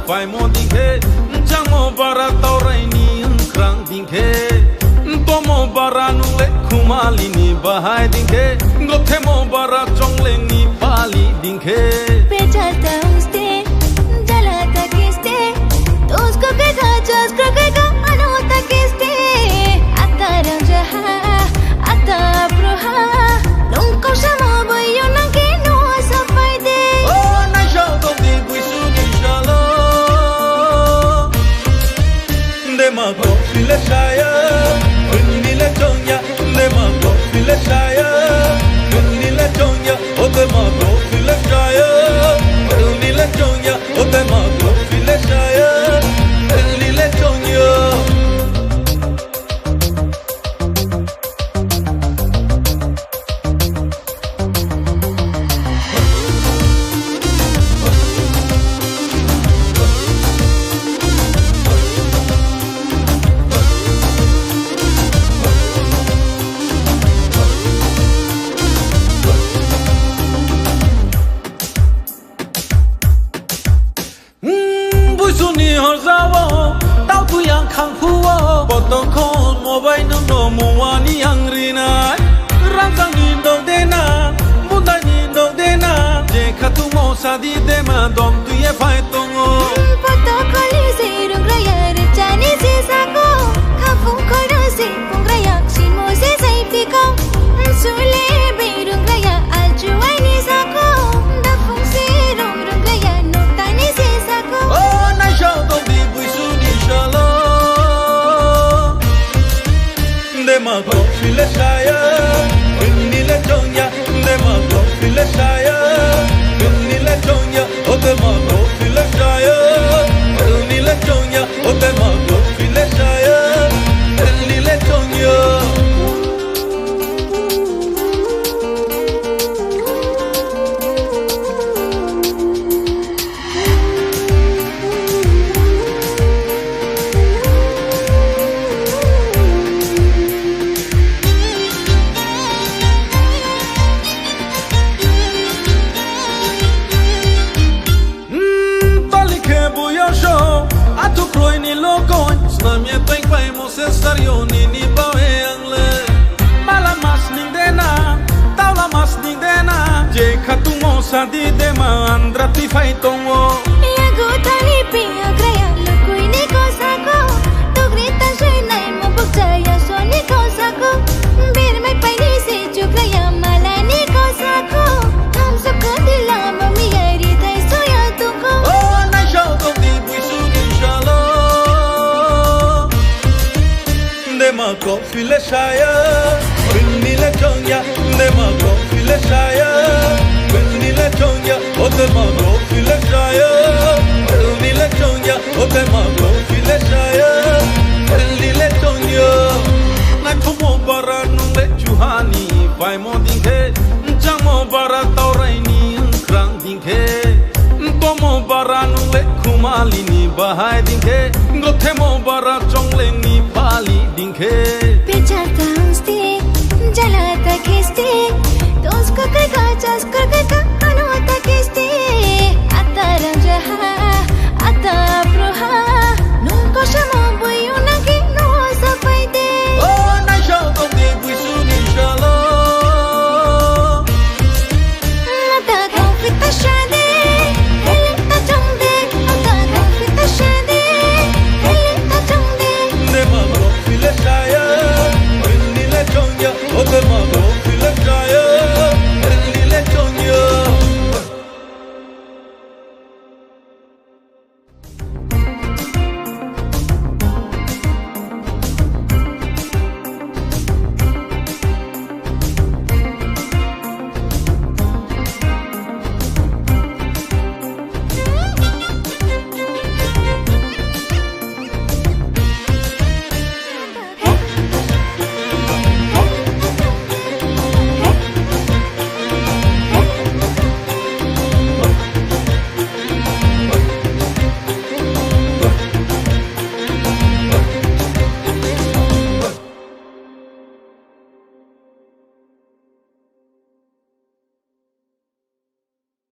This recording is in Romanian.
vai mo dinghe jang mo bara taurai ni krang dinghe tomo bara nu le khumali ni bahai dinghe gothe mo bara chongle ni pali dinghe बेचाता उससे जलाता किससे तो उसको कहता जस्कर कहता अनहोता किससे आता रंजहा आता प्रोहा nunca chamou boyo não que não asa vai de oh na show do di buisu ni shalo de ma go file shaya ni le tonya de ma go file shaya ni le tonya oh de ma go file shaya ni le tonya oh de ma go file shaya ni le tonya Suni horzawo tao tu yang khang khuwo potong khon mobile no no muwani yang rina rang ni dong de na munda ni dong de na je khatu mo sa di de ma dom tu ye phai tong o poto khali se rung raya re chani se sa ko khafung khora se pung raya sin mo se sai ti ko sule be rung raya al chuai ni sa ko da phung se rung raya no ta ni se sa ko oh na show dong di buisu ni shalo de ma go file shaya ni le tonya de ma go file shaya ni le tonya oh de ma go file shaya ni le tonya oh de ma go file shaya ni le tonya atu kroi ni lokon snamie teng pai mo se sario ni bawe angle mala mas ning dena taula mas ning dena je khatu mo sa di de ma andra ti fai tongo ya go tani pi agraya lokoi ni ko sa ko to grita shai nai mo bukja ya so ni ko sa ko bir mai pai ni se chukraya mala ni ko sa ko hum sab ko dila mami yari thai so ya tu ko oh na show do di buisu ni shalo de ma go file shaya ni le tonya de ma go file shaya ni le tonya oh de ma go file shaya ni le tonya oh de ma go file shaya ni le tonya na khomo bara nu le chuhani vai mo dinghe jang mo bara taurai ni krang dinghe tomo bara nu le khumali ni bahai dinghe gothe mo bara chongle ni pali dinghe बेचाता उससे जलाता किससे तो उसको कहता जस्कर कहता